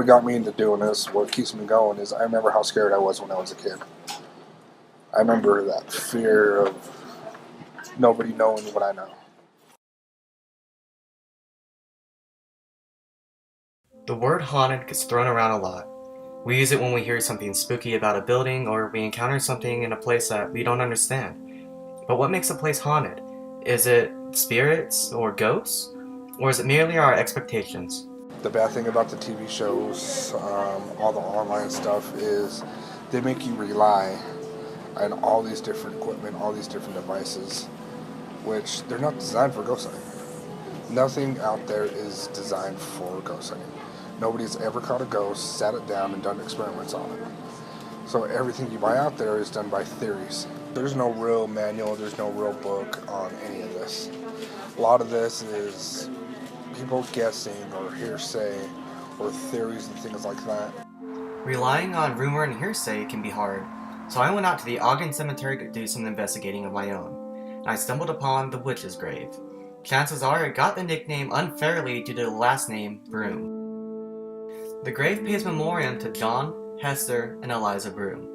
what got me into doing this, what keeps me going, is I remember how scared I was when I was a kid. I remember that fear of nobody knowing what I know. The word haunted gets thrown around a lot. We use it when we hear something spooky about a building or we encounter something in a place that we don't understand. But what makes a place haunted? Is it spirits or ghosts? Or is it merely our expectations? The bad thing about the TV shows, all the online stuff, is they make you rely on all these different equipment, all these different devices, which they're not designed for ghost hunting. Nothing out there is designed for ghost hunting. Nobody's ever caught a ghost, sat it down, and done experiments on it. So everything you buy out there is done by theories. There's no real manual, there's no real book on any of this. A lot of this is people guessing or hearsay or theories and things like that. Relying on rumor and hearsay can be hard, so I went out to the Ogden Cemetery to do some investigating of my own, and I stumbled upon the witch's grave. Chances are it got the nickname unfairly due to the last name, Broom. The grave pays memoriam to John, Hester, and Eliza Broom.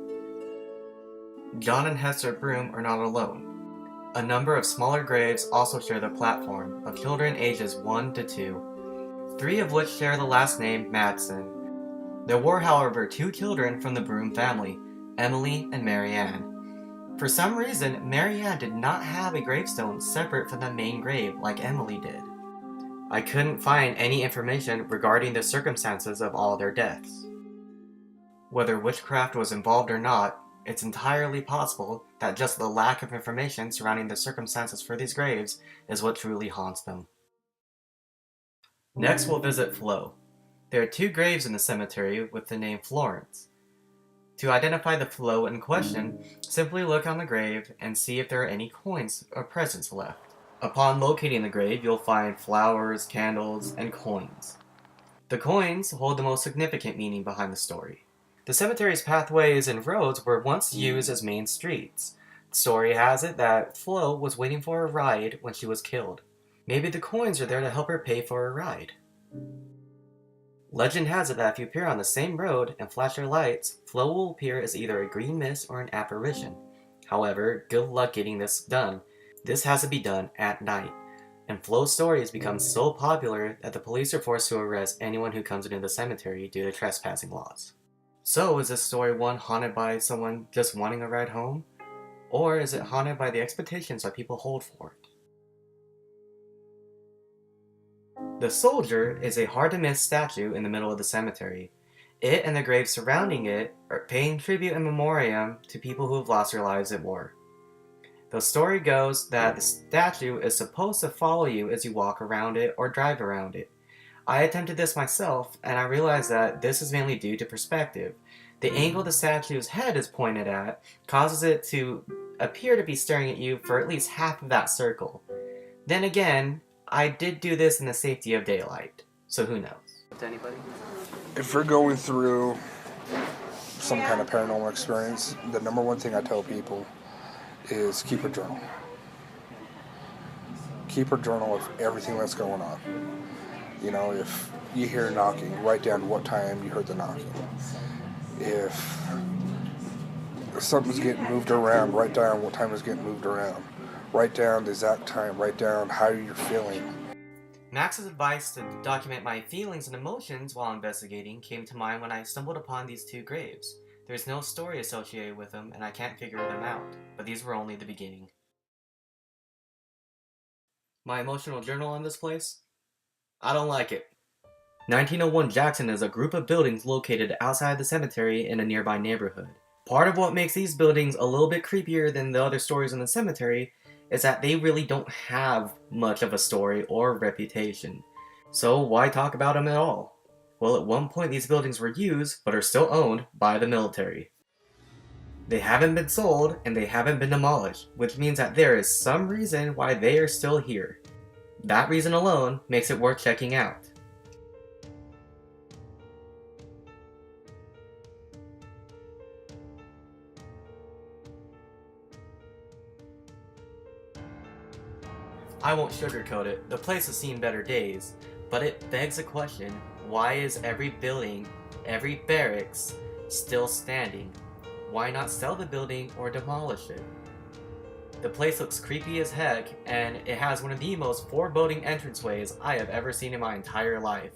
John and Hester Broom are not alone. A number of smaller graves also share the platform of children ages 1 to 2, 3 of which share the last name Madsen. There were, however, 2 children from the Broom family, Emily and Mary Ann. For some reason, Mary Ann did not have a gravestone separate from the main grave like Emily did. I couldn't find any information regarding the circumstances of all their deaths. Whether witchcraft was involved or not, it's entirely possible that just the lack of information surrounding the circumstances for these graves is what truly haunts them. Next, we'll visit Flo. There are 2 graves in the cemetery with the name Florence. To identify the Flo in question, simply look on the grave and see if there are any coins or presents left. Upon locating the grave, you'll find flowers, candles, and coins. The coins hold the most significant meaning behind the story. The cemetery's pathways and roads were once used as main streets. The story has it that Flo was waiting for a ride when she was killed. Maybe the coins are there to help her pay for a ride. Legend has it that if you appear on the same road and flash your lights, Flo will appear as either a green mist or an apparition. However, good luck getting this done. This has to be done at night, and Flo's story has become so popular that the police are forced to arrest anyone who comes into the cemetery due to trespassing laws. So is this story one haunted by someone just wanting a ride home? Or is it haunted by the expectations that people hold for it? The soldier is a hard-to-miss statue in the middle of the cemetery. It and the graves surrounding it are paying tribute in memoriam to people who have lost their lives at war. The story goes that the statue is supposed to follow you as you walk around it or drive around it. I attempted this myself, and I realized that this is mainly due to perspective. The angle the statue's head is pointed at causes it to appear to be staring at you for at least half of that circle. Then again, I did do this in the safety of daylight, so who knows? To anybody? If you're going through some kind of paranormal experience, the number one thing I tell people is keep a journal. Keep a journal of everything that's going on. You know, if you hear knocking, write down what time you heard the knocking. If something's getting moved around, write down what time it's getting moved around. Write down the exact time, write down how you're feeling. Max's advice to document my feelings and emotions while investigating came to mind when I stumbled upon these 2 graves. There's no story associated with them, and I can't figure them out, but these were only the beginning. My emotional journal on this place? I don't like it. 1901 Jackson is a group of buildings located outside the cemetery in a nearby neighborhood. Part of what makes these buildings a little bit creepier than the other stories in the cemetery is that they really don't have much of a story or reputation. So why talk about them at all? Well, at one point these buildings were used, but are still owned by the military. They haven't been sold, and they haven't been demolished, which means that there is some reason why they are still here. That reason alone makes it worth checking out. I won't sugarcoat it, the place has seen better days, but it begs the question, why is every building, every barracks, still standing? Why not sell the building or demolish it? The place looks creepy as heck, and it has one of the most foreboding entranceways I have ever seen in my entire life.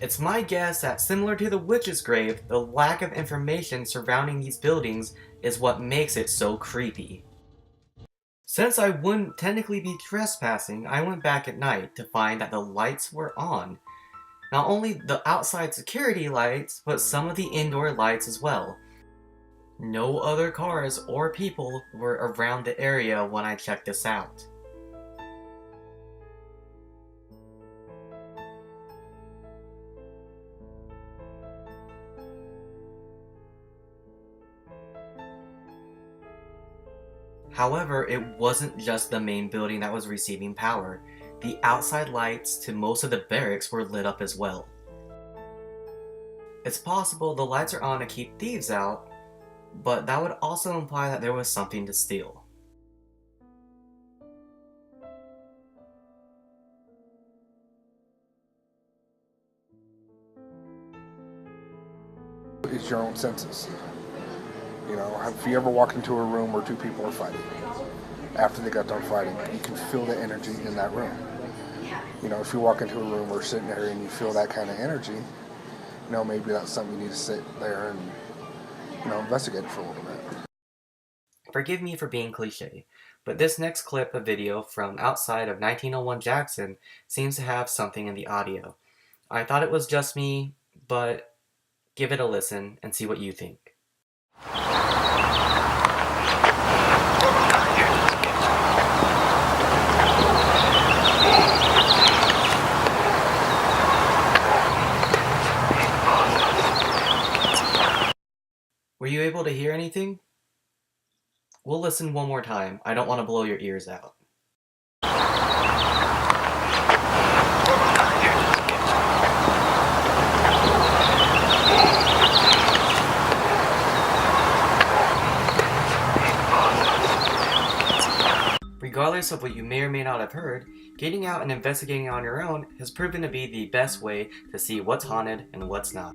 It's my guess that, similar to the witch's grave, the lack of information surrounding these buildings is what makes it so creepy. Since I wouldn't technically be trespassing, I went back at night to find that the lights were on. Not only the outside security lights, but some of the indoor lights as well. No other cars or people were around the area when I checked this out. However, it wasn't just the main building that was receiving power. The outside lights to most of the barracks were lit up as well. It's possible the lights are on to keep thieves out, but that would also imply that there was something to steal. It's your own senses. You know, have you ever walked into a room where two people are fighting? After they got done fighting, you can feel the energy in that room. You know, if you walk into a room or sitting there and you feel that kind of energy, you know, maybe that's something you need to sit there and, you know, investigate it for a little bit. Forgive me for being cliche, but this next clip of video from outside of 1901 Jackson seems to have something in the audio. I thought it was just me, but give it a listen and see what you think. Were you able to hear anything? We'll listen one more time. I don't want to blow your ears out. Regardless of what you may or may not have heard, getting out and investigating on your own has proven to be the best way to see what's haunted and what's not.